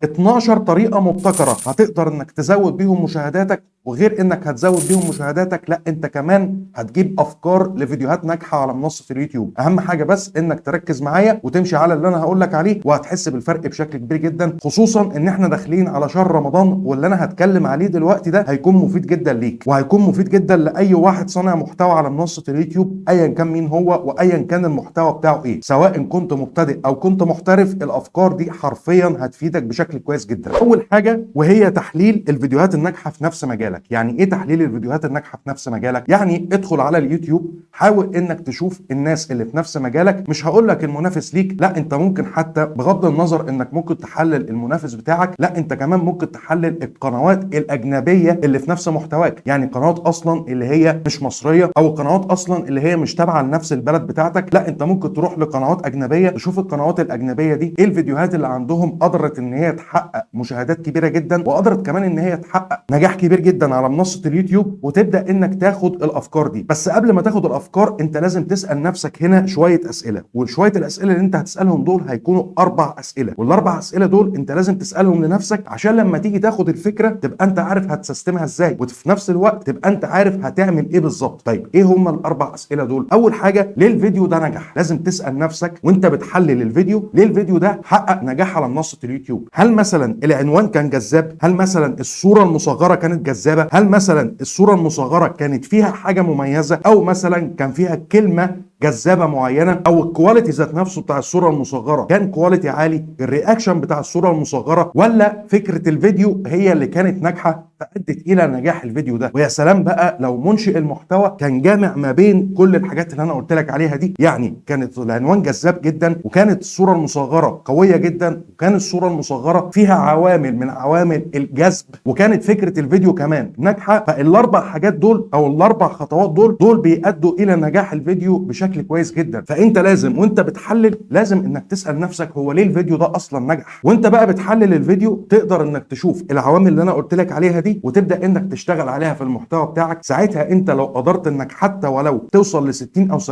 12 طريقة مبتكرة هتقدر انك تزود بيهم مشاهداتك، وغير انك هتزود بيهم مشاهداتك لا انت كمان هتجيب افكار لفيديوهات ناجحة على منصة اليوتيوب. اهم حاجة بس انك تركز معايا وتمشي على اللي انا هقول لك عليه، وهتحس بالفرق بشكل كبير جدا، خصوصا ان احنا داخلين على شهر رمضان، واللي انا هتكلم عليه دلوقتي ده هيكون مفيد جدا ليك، وهيكون مفيد جدا لاي واحد صانع محتوى على منصة اليوتيوب ايا كان مين هو وايا كان المحتوى بتاعه ايه، سواء كنت مبتدئ او كنت محترف. الافكار دي حرفيا هتفيدك بشكل كويس جدا. اول حاجه وهي تحليل الفيديوهات الناجحه في نفس مجالك. يعني ايه تحليل الفيديوهات الناجحه في نفس مجالك؟ يعني ادخل على اليوتيوب، حاول انك تشوف الناس اللي في نفس مجالك. مش هقول لك المنافس ليك، لا انت ممكن حتى بغض النظر انك ممكن تحلل المنافس بتاعك، لا انت كمان ممكن تحلل القنوات الاجنبيه اللي في نفس محتواك. يعني قنوات اصلا اللي هي مش مصريه، او قنوات اصلا اللي هي مش تابعه لنفس البلد بتاعتك، لا انت ممكن تروح لقنوات اجنبيه تشوف القنوات الاجنبيه دي ايه الفيديوهات اللي عندهم قدرت ان هي تحقق مشاهدات كبيره جدا، وقدرت كمان ان هي تحقق نجاح كبير جدا على منصه اليوتيوب، وتبدا انك تاخد الافكار دي. بس قبل ما تاخد الافكار انت لازم تسال نفسك هنا شويه اسئله، وشويه الاسئله اللي انت هتسالهم دول هيكونوا 4 اسئله، والاربع اسئله دول انت لازم تسالهم لنفسك عشان لما تيجي تاخد الفكره تبقى انت عارف هتسيستمها ازاي، وفي نفس الوقت تبقى انت عارف هتعمل ايه بالظبط. طيب ايه هم ال4 اسئله دول؟ اول حاجه، ليه الفيديو ده نجح؟ لازم تسال نفسك وانت بتحلل الفيديو، ليه الفيديو ده حقق نجاح على منصه اليوتيوب؟ هل مثلا العنوان كان جذاب؟ هل مثلا الصوره المصغره كانت جذابه؟ هل مثلا الصوره المصغره كانت فيها حاجه مميزه؟ او مثلا كان فيها كلمه جذابه معينه؟ او الكواليتي ذات نفسه بتاع الصوره المصغره كان كواليتي عالي؟ الرياكشن بتاع الصوره المصغره؟ ولا فكره الفيديو هي اللي كانت ناجحه فادت الى نجاح الفيديو ده؟ ويا سلام بقى لو منشئ المحتوى كان جامع ما بين كل الحاجات اللي انا قلت لك عليها دي، يعني كانت العنوان جذاب جدا، وكانت الصوره المصغره قويه جدا، وكانت الصوره المصغره فيها عوامل من عوامل الجذب، وكانت فكره الفيديو كمان ناجحه. فالاربع حاجات دول او الاربع خطوات دول بيؤدوا الى نجاح الفيديو بشكل كويس جدا. فانت لازم وانت بتحلل لازم انك تسال نفسك هو ليه الفيديو ده اصلا نجح، وانت بقى بتحلل الفيديو تقدر انك تشوف العوامل اللي انا قلت لك عليها دي وتبدا انك تشتغل عليها في المحتوى بتاعك. ساعتها انت لو قدرت انك حتى ولو توصل ل 60 او 70%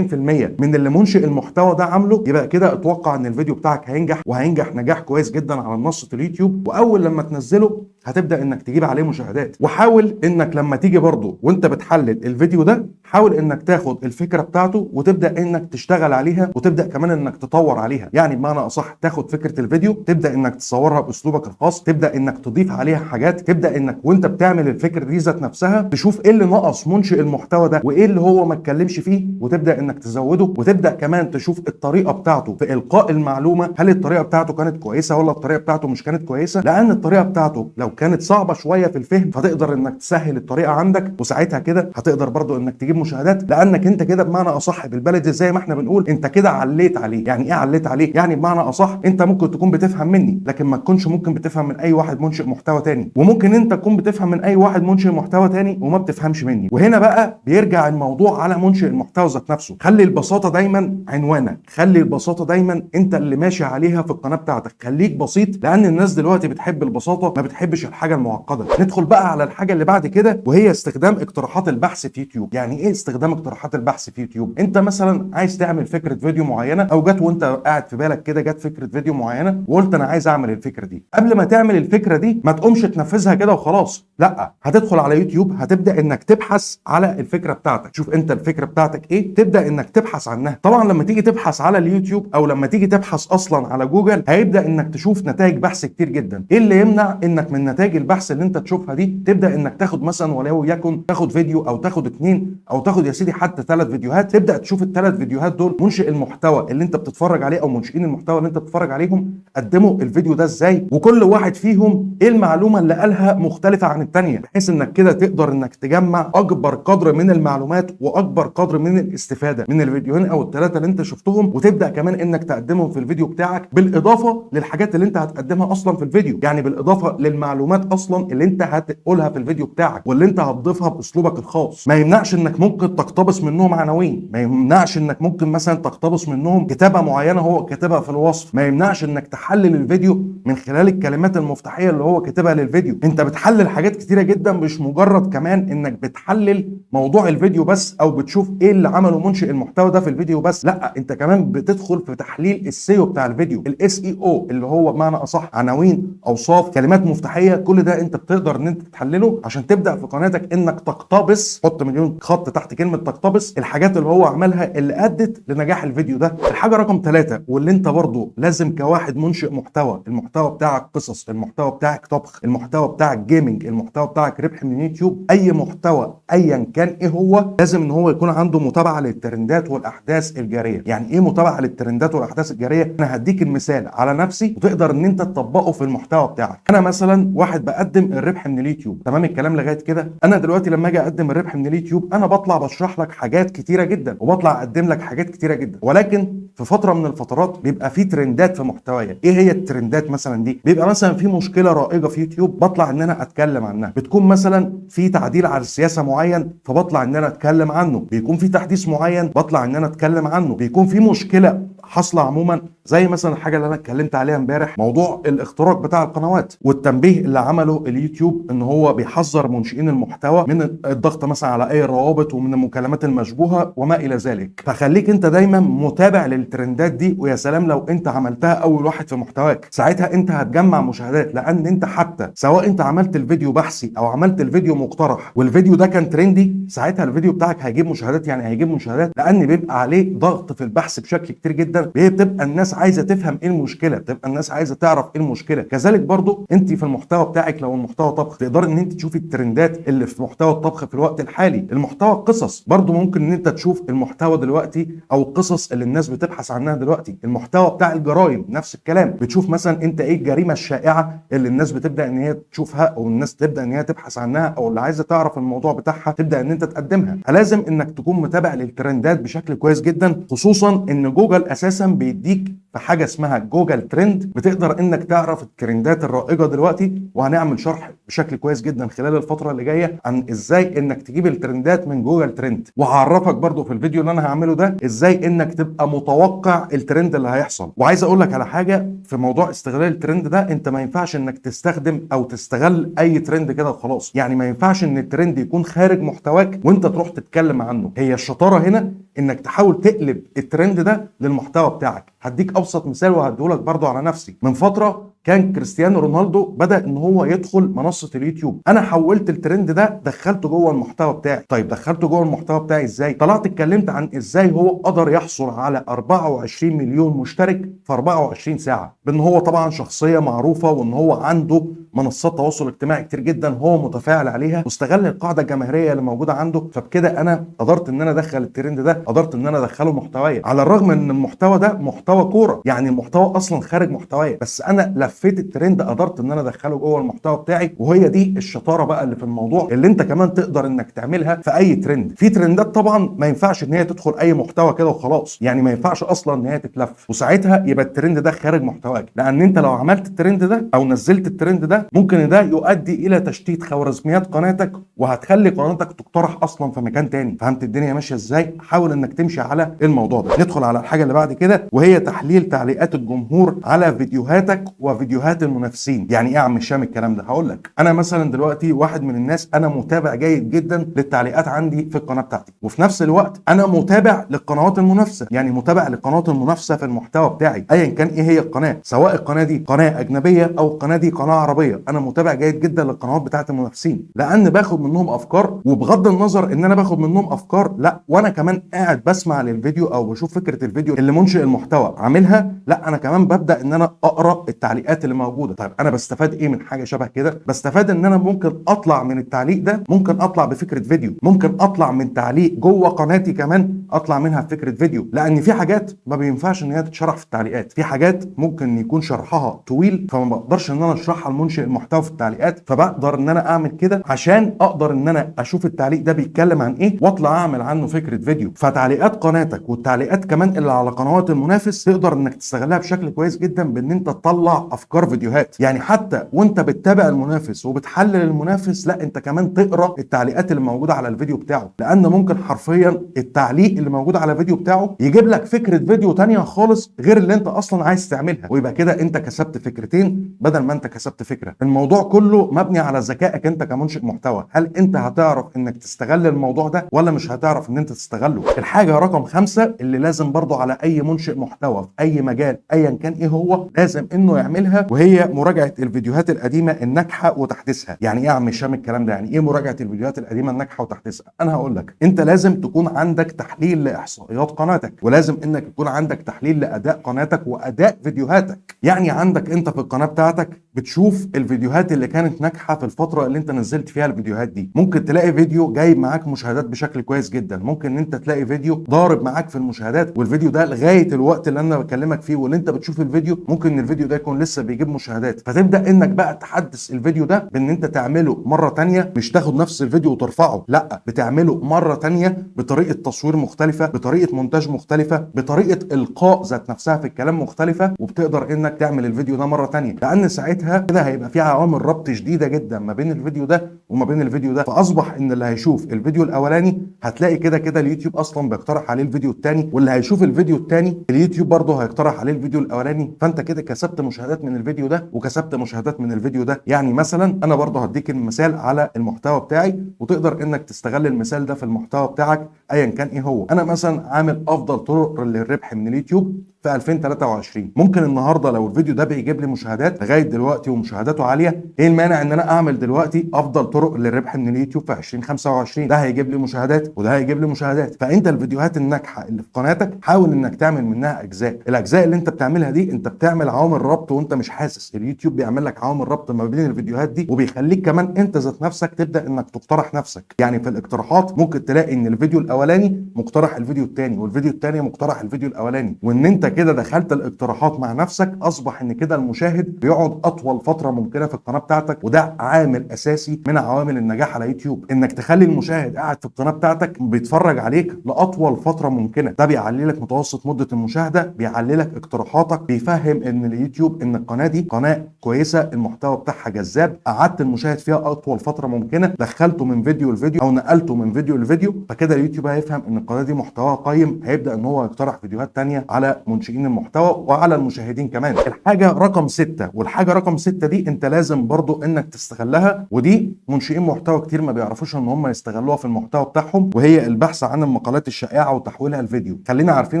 من اللي منشئ المحتوى ده عامله، يبقى كده اتوقع ان الفيديو بتاعك هينجح، وهينجح نجاح كويس جدا على منصه اليوتيوب. واول لما تنزله هتبدا انك تجيب عليه مشاهدات. وحاول انك لما تيجي برضو وانت بتحلل الفيديو ده، حاول انك تاخد الفكره بتاعته وتبدا انك تشتغل عليها، وتبدا كمان انك تطور عليها. يعني بمعنى اصح تاخد فكره الفيديو تبدا انك تصورها باسلوبك الخاص، تبدا انك تضيف عليها حاجات، تبدا انك وانت بتعمل الفكره دي ذات نفسها تشوف ايه اللي نقص منشئ المحتوى ده وايه اللي هو ما اتكلمش فيه، وتبدا انك تزوده. وتبدا كمان تشوف الطريقه بتاعته في القاء المعلومه، هل الطريقه بتاعته كانت كويسه ولا الطريقه بتاعته مش كانت كويسه؟ لان الطريقه بتاعته لو كانت صعبه شويه في الفهم فتقدر انك تسهل الطريقه عندك، وساعتها كده هتقدر برضو انك تجيب مشاهدات، لانك انت كده بمعنى اصح بالبلدي زي ما احنا بنقول انت كده عليت عليه. يعني ايه عليت عليه؟ يعني بمعنى اصح انت ممكن تكون بتفهم مني لكن ما تكونش ممكن بتفهم من اي واحد منشئ محتوى تاني، وممكن انت تكون بتفهم من اي واحد منشئ محتوى تاني وما بتفهمش مني. وهنا بقى بيرجع الموضوع على منشئ المحتوى ذات نفسه. خلي البساطه دايما عنوانك، خلي البساطه دايما انت اللي ماشي عليها في القناه بتاعتك، خليك بسيط، لان الناس دلوقتي بتحب البساطه ما بتحبش الحاجه المعقده. ندخل بقى على الحاجه اللي بعد كده وهي استخدام اقتراحات البحث في يوتيوب. يعني ايه استخدام اقتراحات البحث في يوتيوب؟ انت مثلا عايز تعمل فكره فيديو معينه، او جت وانت قاعد في بالك كده جت فكره فيديو معينه وقلت انا عايز اعمل الفكره دي. قبل ما تعمل الفكره دي ما تقومش تنفذها كده وخلاص، لا هتدخل على يوتيوب هتبدا انك تبحث على الفكره بتاعتك، شوف انت الفكره بتاعتك ايه، تبدا انك تبحث عنها. طبعا لما تيجي تبحث على اليوتيوب او لما تيجي تبحث اصلا على جوجل هيبدا انك تشوف نتائج بحث كتير جدا. ايه اللي يمنع انك من نتائج البحث اللي انت تشوفها دي تبدا انك تاخد مثلا ولو يكن تاخد فيديو او تاخد 2 او تاخد يا سيدي حتى 3 فيديوهات، تبدا تشوف ال3 فيديوهات دول منشئ المحتوى اللي انت بتتفرج عليه او منشئين المحتوى اللي انت بتتفرج عليهم قدموا الفيديو ده ازاي، وكل واحد فيهم ايه المعلومه اللي قالها مختلفه عن الثانيه، بحيث انك كده تقدر انك تجمع اكبر قدر من المعلومات واكبر قدر من الاستفاده من الفيديوهين او ال3 اللي انت شفتهم، وتبدا كمان انك تقدمهم في الفيديو بتاعك بالاضافه للحاجات اللي انت هتقدمها اصلا في الفيديو. يعني بالاضافه للمعلومات المعلومات اصلا اللي انت هتقولها في الفيديو بتاعك واللي انت هتضيفها باسلوبك الخاص. ما يمنعش انك ممكن تقتبس منهم عناوين، ما يمنعش انك ممكن مثلا تقتبس منهم كتابه معينه هو كاتبها في الوصف، ما يمنعش انك تحلل الفيديو من خلال الكلمات المفتاحيه اللي هو كاتبها للفيديو. انت بتحلل حاجات كتيره جدا، مش مجرد كمان انك بتحلل موضوع الفيديو بس او بتشوف ايه اللي عمله منشئ المحتوى ده في الفيديو بس، لا انت كمان بتدخل في تحليل السيو بتاع الفيديو، الاس اي او اللي هو بمعنى اصح عناوين، اوصاف، كلمات مفتاحيه. كل ده انت بتقدر ان انت تحلله عشان تبدا في قناتك انك تقتبس، حط مليون خط تحت كلمه تقتبس، الحاجات اللي هو عملها اللي ادت لنجاح الفيديو ده. الحاجه رقم 3 واللي انت برضو لازم كواحد منشئ محتوى، المحتوى بتاعك قصص، المحتوى بتاعك طبخ، المحتوى بتاعك جيمنج، المحتوى بتاعك ربح من يوتيوب، اي محتوى ايا كان ايه هو، لازم ان هو يكون عنده متابعه للترندات والاحداث الجاريه. يعني ايه متابعه للترندات والاحداث الجاريه؟ انا هديك المثال على نفسي وتقدر ان انت تطبقه في المحتوى بتاعك. انا مثلا واحد بقدم الربح من اليوتيوب، تمام الكلام لغايه كده. انا دلوقتي لما اجي اقدم الربح من اليوتيوب انا بطلع بشرح لك حاجات كتيره جدا وبطلع اقدم لك حاجات كتيره جدا، ولكن في فتره من الفترات بيبقى في ترندات في محتوايا. ايه هي الترندات مثلا دي؟ بيبقى مثلا في مشكله رائجه في يوتيوب بطلع ان انا اتكلم عنها، بتكون مثلا في تعديل على السياسه معين فبطلع ان انا اتكلم عنه، بيكون في تحديث معين بطلع ان انا اتكلم عنه، بيكون في مشكله حاصله عموما زي مثلا الحاجه اللي انا اتكلمت عليها امبارح، موضوع الاختراق بتاع القنوات والتنبيه اللي عمله اليوتيوب ان هو بيحذر منشئين المحتوى من الضغط مثلا على اي روابط ومن المكالمات المشبوهه وما الى ذلك. فخليك انت دايما متابع للترندات دي، ويا سلام لو انت عملتها اول واحد في محتواك، ساعتها انت هتجمع مشاهدات، لان انت حتى سواء انت عملت الفيديو بحثي او عملت الفيديو مقترح والفيديو ده كان ترندي، ساعتها الفيديو بتاعك هيجيب مشاهدات، يعني هيجيب مشاهدات لان بيبقى عليه ضغط في البحث بشكل كتير جدا، بتبقى الناس عايزه تفهم ايه المشكله، بتبقى الناس عايزه تعرف ايه المشكله. كذلك برضو انت في المحتوى بتاعك لو المحتوى طبخ تقدر ان انت تشوفي الترندات اللي في محتوى الطبخ في الوقت الحالي. المحتوى القصص برضو ممكن ان انت تشوف المحتوى دلوقتي او القصص اللي الناس بتبحث عنها دلوقتي. المحتوى بتاع الجرائم نفس الكلام، بتشوف مثلا انت ايه الجريمه الشائعه اللي الناس بتبدا ان هي تشوفها او الناس تبدا ان هي تبحث عنها او اللي عايزه تعرف الموضوع بتاعها تبدا ان انت تقدمها. فلازم انك تكون متابع للترندات بشكل كويس جدا، خصوصا ان جوجل اساسا بيديك في حاجه اسمها جوجل ترند، بتقدر انك تعرف الترندات الرائجه دلوقتي. وهنعمل شرح بشكل كويس جدا خلال الفتره اللي جايه عن ازاي انك تجيب الترندات من جوجل ترند، وهعرفك برضو في الفيديو اللي انا هعمله ده ازاي انك تبقى متوقع الترند اللي هيحصل. وعايز اقول لك على حاجه في موضوع استغلال الترند ده، انت ما ينفعش انك تستخدم او تستغل اي ترند كده وخلاص. يعني ما ينفعش ان الترند يكون خارج محتواك وانت تروح تتكلم عنه. هي الشطاره هنا انك تحاول تقلب الترند ده للمحتوى بتاعك. هديك ابسط مثال وهديهولك برضو على نفسي. من فتره كان كريستيانو رونالدو بدأ ان هو يدخل منصة اليوتيوب، انا حولت الترند ده دخلته جوه المحتوى بتاعي. طيب دخلته جوه المحتوى بتاعي ازاي؟ طلعت اتكلمت عن ازاي هو قدر يحصل على 24 مليون مشترك في 24 ساعة، بان هو طبعا شخصية معروفة وان هو عنده منصات تواصل اجتماعي كتير جدا هو متفاعل عليها، واستغل القاعدة الجماهيرية اللي موجودة عنده. فبكده انا قدرت ان انا ادخل الترند ده، قدرت ان انا ادخله محتوايا، على الرغم ان المحتوى ده محتوى كورة، يعني المحتوى اصلا خارج محتوايا، بس انا لفيت الترند قدرت ان انا ادخله جوه المحتوى بتاعي. وهي دي الشطاره بقى اللي في الموضوع، اللي انت كمان تقدر انك تعملها في اي ترند. في ترندات طبعا ما ينفعش ان هي تدخل اي محتوى كده وخلاص، يعني ما ينفعش اصلا ان هي تتلف، وساعتها يبقى الترند ده خارج محتواك، لان انت لو عملت الترند ده او نزلت الترند ده ممكن ده يؤدي الى تشتيت خوارزميات قناتك، وهتخلي قناتك تقترح اصلا في مكان تاني. فهمت الدنيا ماشيه ازاي؟ حاول انك تمشي على الموضوع ده. ندخل على الحاجه اللي بعد كده، وهي تحليل تعليقات الجمهور على فيديوهاتك وفيديوهات المنافسين. يعني ايه يا عم هشام الكلام ده؟ هقول لك. انا مثلا دلوقتي واحد من الناس انا متابع جيد جدا للتعليقات عندي في القناه بتاعتي، وفي نفس الوقت انا متابع للقنوات المنافسه، يعني متابع للقنوات المنافسه في المحتوى بتاعي ايا كان ايه هي القناه، سواء القناه دي قناه اجنبيه او القناه دي قناه عربيه. انا متابع جيد جدا للقنوات بتاعت المنافسين، لان باخد منهم افكار، وبغض النظر ان انا باخد منهم افكار، لا وانا كمان قاعد بسمع للفيديو او بشوف فكره الفيديو اللي منشئ المحتوى عاملها، لا انا كمان ببدا ان انا اقرا التعليقات اللي موجوده. طيب انا بستفاد ايه من حاجه شبه كده؟ بستفاد ان انا ممكن اطلع من التعليق ده، ممكن اطلع بفكره فيديو، ممكن اطلع من تعليق جوه قناتي كمان اطلع منها بفكره فيديو، لان في حاجات ما بينفعش ان هي تتشرح في التعليقات، في حاجات ممكن يكون شرحها طويل فما بقدرش ان انا اشرحها لمنشئ منشئ المحتوى في التعليقات، فبقدر ان انا اعمل كده عشان اقدر ان انا اشوف التعليق ده بيتكلم عن ايه واطلع اعمل عنه فكره فيديو. فتعليقات قناتك والتعليقات كمان اللي على قنوات المنافس تقدر انك تستغلها بشكل كويس جدا بان انت تطلع افكار فيديوهات. يعني حتى وانت بتتابع المنافس وبتحلل المنافس، لا انت كمان تقرا التعليقات اللي موجوده على الفيديو بتاعه، لان ممكن حرفيا التعليق اللي موجود على الفيديو بتاعه يجيب لك فكره فيديو تانية خالص غير اللي انت اصلا عايز تعملها، ويبقى كده انت كسبت فكرتين بدل ما انت كسبت فكره. الموضوع كله مبني على ذكائك انت كمنشئ محتوى. هل انت هتعرف انك تستغل الموضوع ده ولا مش هتعرف ان انت تستغله؟ الحاجه رقم 5 اللي لازم برضو على اي منشئ محتوى في اي مجال ايا كان ايه هو لازم انه يعملها، وهي مراجعه الفيديوهات القديمه الناجحه وتحديثها. يعني ايه يا عم هشام الكلام ده؟ يعني ايه مراجعه الفيديوهات القديمه الناجحه وتحديثها؟ انا هقول لك. انت لازم تكون عندك تحليل لاحصائيات قناتك، ولازم انك يكون عندك تحليل لاداء قناتك واداء فيديوهاتك. يعني عندك انت في القناه بتاعتك بتشوف الفيديوهات اللي كانت ناجحه في الفتره اللي انت نزلت فيها الفيديوهات دي. ممكن تلاقي فيديو جايب معاك مشاهدات بشكل كويس جدا، ممكن ان انت تلاقي فيديو ضارب معاك في المشاهدات، والفيديو ده لغايه الوقت اللي انا بكلمك فيه واللي انت بتشوف الفيديو ممكن ان الفيديو ده يكون لسه بيجيب مشاهدات. فتبدا انك بقى تحدث الفيديو ده بان انت تعمله مره تانية، مش تاخد نفس الفيديو وترفعه، لا بتعمله مره تانية بطريقه تصوير مختلفه، بطريقه مونتاج مختلفه، بطريقه القاء ذات نفسها في الكلام مختلفه، وبتقدر انك تعمل الفيديو ده مره تانية، لان ساعتها كده هيبقى في عوامل ربط شديده جدا ما بين الفيديو ده وما بين الفيديو ده. فاصبح ان اللي هيشوف الفيديو الاولاني هتلاقي كده كده اليوتيوب اصلا بيقترح عليه الفيديو الثاني، واللي هيشوف الفيديو الثاني اليوتيوب برضه هيقترح عليه الفيديو الاولاني، فانت كده كسبت مشاهدات من الفيديو ده وكسبت مشاهدات من الفيديو ده. يعني مثلا انا برضه هديك المثال على المحتوى بتاعي وتقدر انك تستغل المثال ده في المحتوى بتاعك ايا كان ايه هو. انا مثلا عامل افضل طرق للربح من اليوتيوب في 2023. ممكن النهارده لو الفيديو ده بيجيب لي مشاهدات لغايه دلوقتي ومشاهداته عاليه، ايه المانع ان انا اعمل دلوقتي افضل طرق للربح من اليوتيوب في 2025؟ ده هيجيب لي مشاهدات وده هيجيب لي مشاهدات. فانت الفيديوهات الناجحه اللي في قناتك حاول انك تعمل منها اجزاء. الاجزاء اللي انت بتعملها دي انت بتعمل عوامل ربط وانت مش حاسس. اليوتيوب بيعمل لك عوامل ربط ما بين الفيديوهات دي، وبيخليك كمان انت ذات نفسك تبدا انك تقترح نفسك. يعني في الاقتراحات ممكن تلاقي ان الفيديو الاولاني مقترح الفيديو الثاني، والفيديو الثاني مقترح الفيديو الاولاني، وان انت كده دخلت الاقتراحات مع نفسك. اصبح ان كده المشاهد بيقعد اطول فتره ممكنه في القناه بتاعتك، وده عامل اساسي من عوامل النجاح على يوتيوب، انك تخلي المشاهد قاعد في القناه بتاعتك بيتفرج عليك لاطول فتره ممكنه. ده بيعلي لك متوسط مده المشاهده، بيعلي لك اقتراحاتك، بيفهم ان اليوتيوب ان القناه دي قناه كويسه المحتوى بتاعها جذاب، قعدت المشاهد فيها اطول فتره ممكنه، دخلته من فيديو لفيديو او نقلته من فيديو لفيديو، فكده اليوتيوب هيفهم ان القناه دي محتواها قيم، هيبدا ان هو يقترح فيديوهات تانية على منشئين المحتوى وعلى المشاهدين كمان. الحاجه رقم 6، والحاجه رقم 6 دي انت لازم برضو انك تستغلها، ودي منشئين محتوى كتير ما بيعرفوش ان هم يستغلوها في المحتوى بتاعهم، وهي البحث عن المقالات الشائعه وتحويلها لفيديو. خلينا عارفين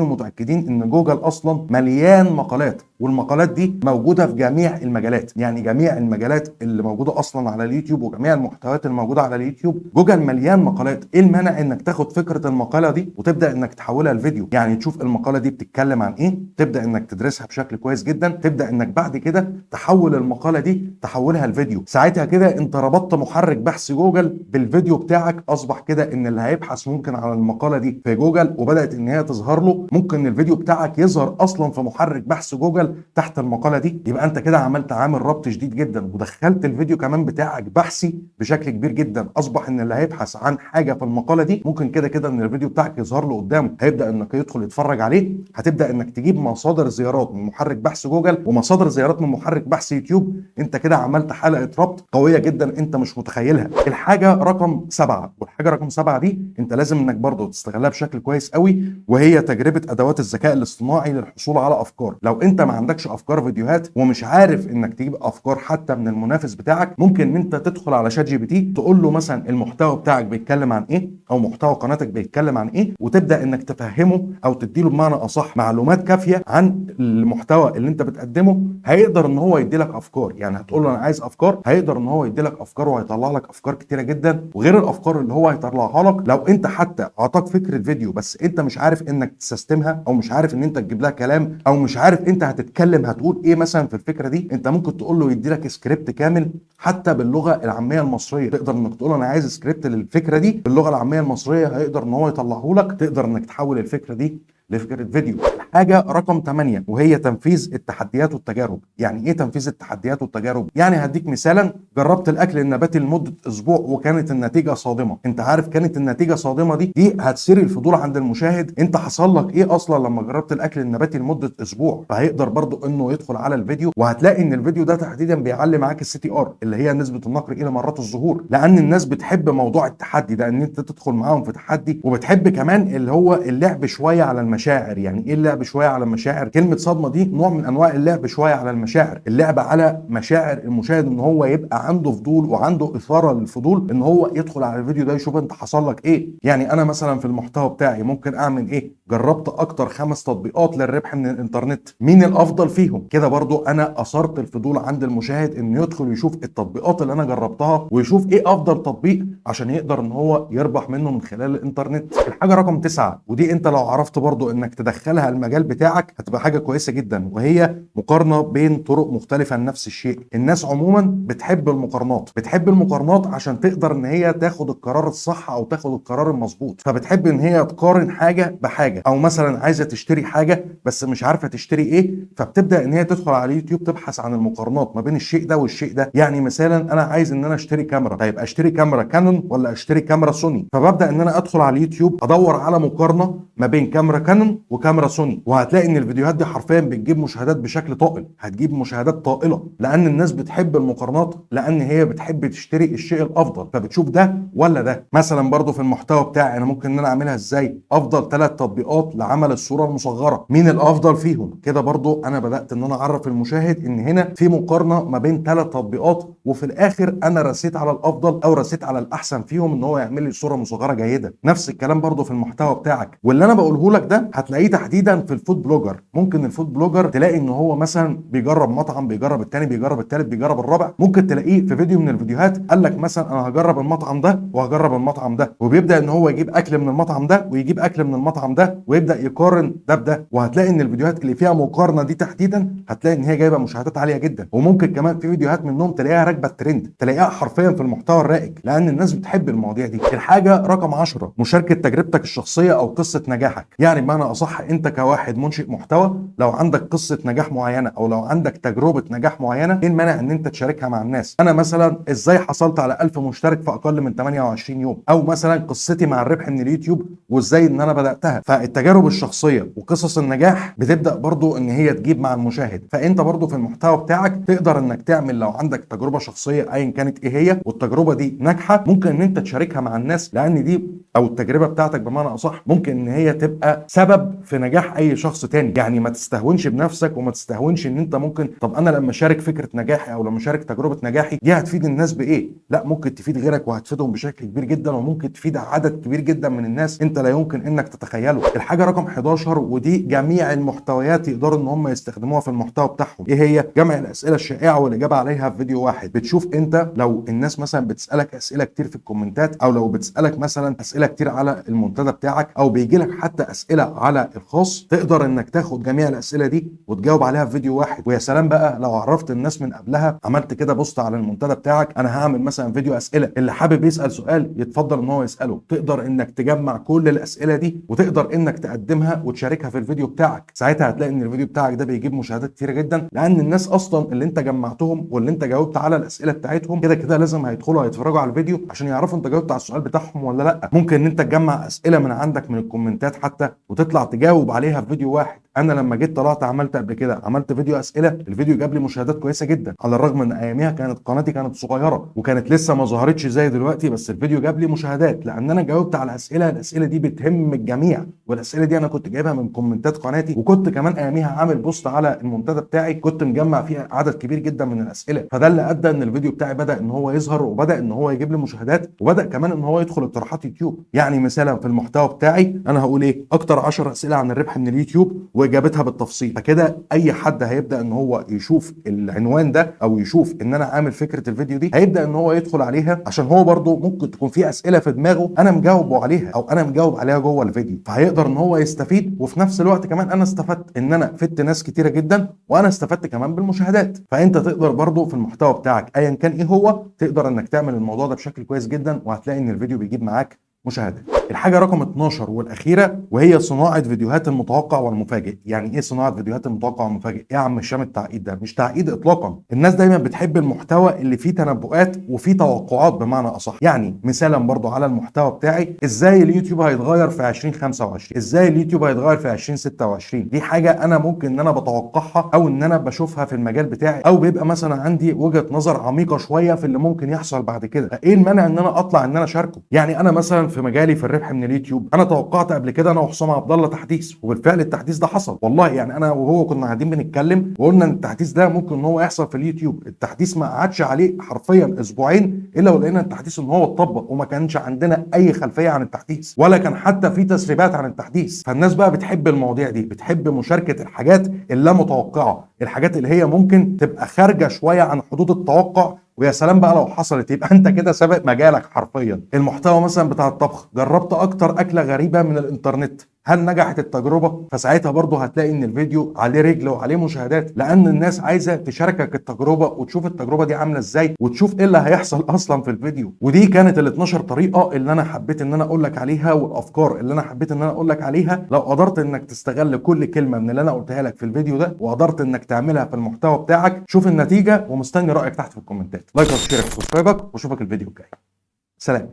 ومتاكدين ان جوجل اصلا مليان مقالات، والمقالات دي موجوده في جميع المجالات. يعني جميع المجالات اللي موجوده اصلا على اليوتيوب وجميع المحتويات الموجوده على اليوتيوب جوجل مليان مقالات. ايه المانع انك تاخد فكره المقاله دي وتبدا انك تحولها لفيديو؟ يعني تشوف المقاله دي بتتكلم عن ايه، تبدا انك تدرسها بشكل كويس جدا، تبدا انك بعد كده تحول المقاله دي تحولها لفيديو. ساعتها كده انت ربطت محرك بحث جوجل بالفيديو بتاعك. اصبح كده ان اللي هيبحث ممكن على المقاله دي في جوجل وبدات ان هي تظهر له، ممكن الفيديو بتاعك يظهر اصلا في محرك بحث جوجل تحت المقاله دي. يبقى انت كده عملت عامل ربط شديد جدا، ودخلت الفيديو كمان بتاعك بحثي بشكل كبير جدا. اصبح ان اللي هيبحث عن حاجه في المقاله دي ممكن كده كده ان الفيديو بتاعك يظهر له قدامه، هيبدا انك يدخل يتفرج عليه. هتبدا انك تجيب مصادر زيارات من محرك بحث جوجل ومصادر زيارات من محرك بحث يوتيوب. انت كده عملت حلقه ربط قويه جدا انت مش متخيلها. الحاجه رقم 7، والحاجه رقم 7 دي انت لازم انك برضه تستغلها بشكل كويس قوي، وهي تجربه ادوات الذكاء الاصطناعي للحصول على افكار. لو انت ما عندكش افكار فيديوهات ومش عارف انك تجيب افكار حتى من المنافس بتاعك، ممكن ان انت تدخل على شات جي بي تي تقول له مثلا المحتوى بتاعك بيتكلم عن ايه، او محتوى قناتك بيتكلم عن ايه، وتبدا انك تفهمه او تديله بمعنى اصح معلومات كافيه عن المحتوى اللي انت بتقدمه. هيقدر ان هو يدي لك افكار. يعني هتقول له انا عايز افكار، هيقدر ان هو يدي لك افكار وهيطلع لك افكار كتيره جدا. وغير الافكار اللي هو هيطلعها لك، لو انت حتى اعطاك فكره فيديو بس انت مش عارف انك تسيستمها، او مش عارف ان انت تجيب لها كلام، او مش عارف انت هتتكلم هتقول ايه مثلا في الفكره دي، انت ممكن تقول له يدي لك سكريبت كامل حتى باللغه العاميه المصريه. تقدر انك تقول له انا عايز سكريبت للفكره دي باللغه العاميه المصريه، هيقدر ان هو يطلعه لك. تقدر انك تحول الفكره دي لفكره فيديو. حاجه رقم 8 وهي تنفيذ التحديات والتجارب. يعني ايه تنفيذ التحديات والتجارب؟ يعني هديك مثالا، جربت الاكل النباتي لمده اسبوع وكانت النتيجه صادمه. انت عارف كانت النتيجه صادمه دي هتثير الفضول عند المشاهد، انت حصل لك ايه اصلا لما جربت الاكل النباتي لمده اسبوع؟ فهيقدر برضو انه يدخل على الفيديو، وهتلاقي ان الفيديو ده تحديدا بيعلي معاك السي تي ار اللي هي نسبه النقر الى مرات الظهور، لان الناس بتحب موضوع التحدي ده، ان انت تدخل معاهم في تحدي، وبتحب كمان اللي هو اللعب شويه على المشاعر. يعني ايه اللعب شويه على المشاعر؟ كلمه صدمه دي نوع من انواع اللعب شويه على المشاعر، اللعب على مشاعر المشاهد، ان هو يبقى عنده فضول وعنده اثاره للفضول ان هو يدخل على الفيديو ده يشوف انت حصل لك ايه. يعني انا مثلا في المحتوى بتاعي ممكن اعمل ايه؟ جربت اكتر 5 تطبيقات للربح من الانترنت، مين الافضل فيهم؟ كده برضو انا اثرت الفضول عند المشاهد انه يدخل يشوف التطبيقات اللي انا جربتها ويشوف ايه افضل تطبيق عشان يقدر ان هو يربح منه من خلال الانترنت. الحاجه رقم 9 ودي انت لو عرفت برضو انك تدخلها المجال بتاعك هتبقى حاجه كويسه جدا، وهي مقارنه بين طرق مختلفه لنفس الشيء. الناس عموما بتحب المقارنات، بتحب المقارنات عشان تقدر ان هي تاخد القرار الصح او تاخد القرار المظبوط، فبتحب ان هي تقارن حاجه بحاجه، او مثلا عايزه تشتري حاجه بس مش عارفه تشتري ايه، فبتبدا ان هي تدخل على اليوتيوب تبحث عن المقارنات ما بين الشيء ده والشيء ده. يعني مثلا انا عايز ان انا اشتري كاميرا، طيب اشتري كاميرا كانون ولا اشتري كاميرا سوني؟ فببدا ان انا ادخل على اليوتيوب ادور على مقارنه ما بين كاميرا كانون وكاميرا سوني، وهتلاقي ان الفيديوهات دي حرفيا بتجيب مشاهدات بشكل طائل، هتجيب مشاهدات طائله، لان الناس بتحب المقارنات، لان هي بتحب تشتري الشيء الافضل، فبتشوف ده ولا ده. مثلا برضو في المحتوى بتاعي انا ممكن ان انا اعملها ازاي؟ افضل 3 تطبيقات لعمل الصوره المصغره، مين الافضل فيهم؟ كده برضو انا بدات ان انا اعرف المشاهد ان هنا في مقارنه ما بين 3 تطبيقات، وفي الاخر انا رسيت على الافضل او رسيت على الاحسن فيهم ان هو يعمل لي صوره مصغره جيده. نفس الكلام برضو في المحتوى بتاعك، واللي انا بقوله لك ده هتلاقيه تحديدا في الفود بلوجر. ممكن الفود بلوجر تلاقي ان هو مثلا بيجرب مطعم، بيجرب الثاني، بيجرب الثالث، بيجرب الرابع، ممكن تلاقيه في فيديو من الفيديوهات قال لك مثلا انا هجرب المطعم ده وهجرب المطعم ده، وبيبدا ان هو يجيب اكل من المطعم ده ويجيب اكل من المطعم ده ويبدا يقارن ده بده، وهتلاقي ان الفيديوهات اللي فيها مقارنه دي تحديدا هتلاقي ان هي جايبه مشاهدات عاليه جدا، وممكن كمان في فيديوهات منهم تلاقيها راكبه الترند، تلاقيها حرفيا في المحتوى الرائج، لان الناس بتحب المواضيع دي. الحاجه رقم 10 مشاركه تجربتك الشخصيه او قصه نجاحك. يعني بمعنى اصح انت كواحد منشئ محتوى لو عندك قصه نجاح معينه او لو عندك تجربه نجاح معينه، ايه المانع ان انت تشاركها مع الناس؟ انا مثلا ازاي حصلت على 1000 مشترك في اقل من 28 يوم، او مثلا قصتي مع الربح من اليوتيوب وازاي ان انا بداتها. فالتجارب الشخصيه وقصص النجاح بتبدا برضو ان هي تجيب مع المشاهد، فانت برضو في المحتوى بتاعك تقدر انك تعمل لو عندك تجربه شخصيه ايا كانت ايه هي والتجربه دي ناجحه، ممكن ان انت تشاركها مع الناس، لان دي او التجربه بتاعتك بمعنى اصح ممكن ان هي تبقى سبب في نجاح اي شخص تاني. يعني ما تستهونش بنفسك وما تستهونش ان انت ممكن طب انا لما اشارك فكره نجاحي او لما اشارك تجربه نجاحي دي هتفيد الناس بايه؟ لا، ممكن تفيد غيرك وهتفيدهم بشكل كبير جدا، وممكن تفيد عدد كبير جدا من الناس انت لا يمكن انك تتخيله. الحاجه رقم 11 ودي جميع المحتويات يقدروا ان هم يستخدموها في المحتوى بتاعهم، ايه هي؟ جمع الاسئله الشائعه والاجابه عليها في فيديو واحد. بتشوف انت لو الناس مثلا بتسالك اسئله كتير في الكومنتات، او لو بتسالك مثلا اسئله كتير على المنتدى بتاعك، او بيجي لك حتى اسئله على الخاص، تقدر انك تاخد جميع الاسئله دي وتجاوب عليها في فيديو واحد. ويا سلام بقى لو عرفت الناس من قبلها، عملت كده بوست على المنتدى بتاعك انا هعمل مثلا فيديو اسئله، اللي حابب يسال سؤال يتفضل ان هو يساله، تقدر انك تجمع كل الاسئله دي وتقدر انك تقدمها وتشاركها في الفيديو بتاعك. ساعتها هتلاقي ان الفيديو بتاعك ده بيجيب مشاهدات كتير جدا، لان الناس اصلا اللي انت جمعتهم واللي انت جاوبت على الاسئله بتاعتهم كده كده لازم هيدخلوا هيتفرجوا على الفيديو عشان يعرفوا انت جاوبت على السؤال بتاعهم ولا لا. ممكن ان انت تجمع اسئله من عندك من الكومنتات حتى وتطلع تجاوب عليها في فيديو واحد. انا لما جيت طلعت عملت قبل كده عملت فيديو اسئله، الفيديو جاب لي مشاهدات كويسه جدا، على الرغم ان اياميها كانت قناتي كانت صغيره وكانت لسه ما ظهرتش زي دلوقتي، بس الفيديو جاب لي مشاهدات لان انا جاوبت على اسئله، الاسئله دي بتهم الجميع، والاسئله دي انا كنت جايبها من كومنتات قناتي، وكنت كمان اياميها عامل بوست على المنتدى بتاعي كنت مجمع فيه عدد كبير جدا من الاسئله، فده اللي ادى ان الفيديو بتاعي بدا ان هو يظهر وبدا ان هو يجيب لي مشاهدات، وبدا كمان ان هو يدخل اقتراحات يوتيوب. يعني مثلا في المحتوى بتاعي انا هقول ايه؟ اكتر 10 اسئله عن الربح من اليوتيوب واجابتها بالتفصيل، فكده اي حد هيبدا ان هو يشوف العنوان ده او يشوف ان انا عامل فكره الفيديو دي هيبدا ان هو يدخل عليها، عشان هو برده ممكن تكون في اسئله في دماغه انا مجاوبه عليها او انا مجاوب عليها جوه الفيديو، فهيقدر ان هو يستفيد، وفي نفس الوقت كمان انا استفدت ان انا فدت ناس كتيره جدا، وانا استفدت كمان بالمشاهدات. فانت تقدر برده في المحتوى بتاعك ايا كان ايه هو، تقدر انك تعمل الموضوع ده بشكل كويس جدا، وهتلاقي ان الفيديو بيجيب معاك مشاهدات. الحاجه رقم 12 والاخيره وهي صناعه فيديوهات المتوقع والمفاجئ. يعني ايه صناعه فيديوهات المتوقع والمفاجئ؟ ايه يا عم هشام التعقيد ده؟ مش تعقيد اطلاقا. الناس دايما بتحب المحتوى اللي فيه تنبؤات وفيه توقعات بمعنى اصح. يعني مثالا برضو على المحتوى بتاعي، ازاي اليوتيوب هيتغير في 2025، ازاي اليوتيوب هيتغير في 2026. دي حاجه انا ممكن ان انا بتوقعها او ان انا بشوفها في المجال بتاعي، او بيبقى مثلا عندي وجهه نظر عميقه شويه في اللي ممكن يحصل بعد كده. ايه المانع ان انا اطلع ان انا اشاركه؟ يعني انا مثلا في مجالي في الربح من اليوتيوب، انا توقعت قبل كده انا وحسام عبد الله تحديث، وبالفعل التحديث ده حصل والله. يعني انا وهو كنا قاعدين بنتكلم وقلنا ان التحديث ده ممكن ان هو يحصل في اليوتيوب. التحديث ما قعدش عليه حرفيا اسبوعين الا ولقينا التحديث ان هو اتطبق، وما كانش عندنا اي خلفيه عن التحديث ولا كان حتى في تسريبات عن التحديث. فالناس بقى بتحب المواضيع دي، بتحب مشاركه الحاجات اللا متوقعه، الحاجات اللي هي ممكن تبقى خارجه شويه عن حدود التوقع. ويا سلام بقى لو حصلت، يبقى انت كده سابق مجالك حرفيا. المحتوى مثلا بتاع الطبخ، جربت اكتر اكله غريبه من الانترنت، هل نجحت التجربه؟ فساعتها برضه هتلاقي ان الفيديو عليه رجل وعليه مشاهدات، لان الناس عايزه تشاركك التجربه وتشوف التجربه دي عامله ازاي وتشوف ايه اللي هيحصل اصلا في الفيديو. ودي كانت ال 12 طريقه اللي انا حبيت ان انا اقول لك عليها، والافكار اللي انا حبيت ان انا اقول لك عليها. لو قدرت انك تستغل كل كلمه من اللي انا قلتها لك في الفيديو ده وقدرت انك تعملها في المحتوى بتاعك، شوف النتيجه. ومستني رايك تحت في الكومنتات. لايك وشير وسبسكرايبك، واشوفك الفيديو الجاي. سلام.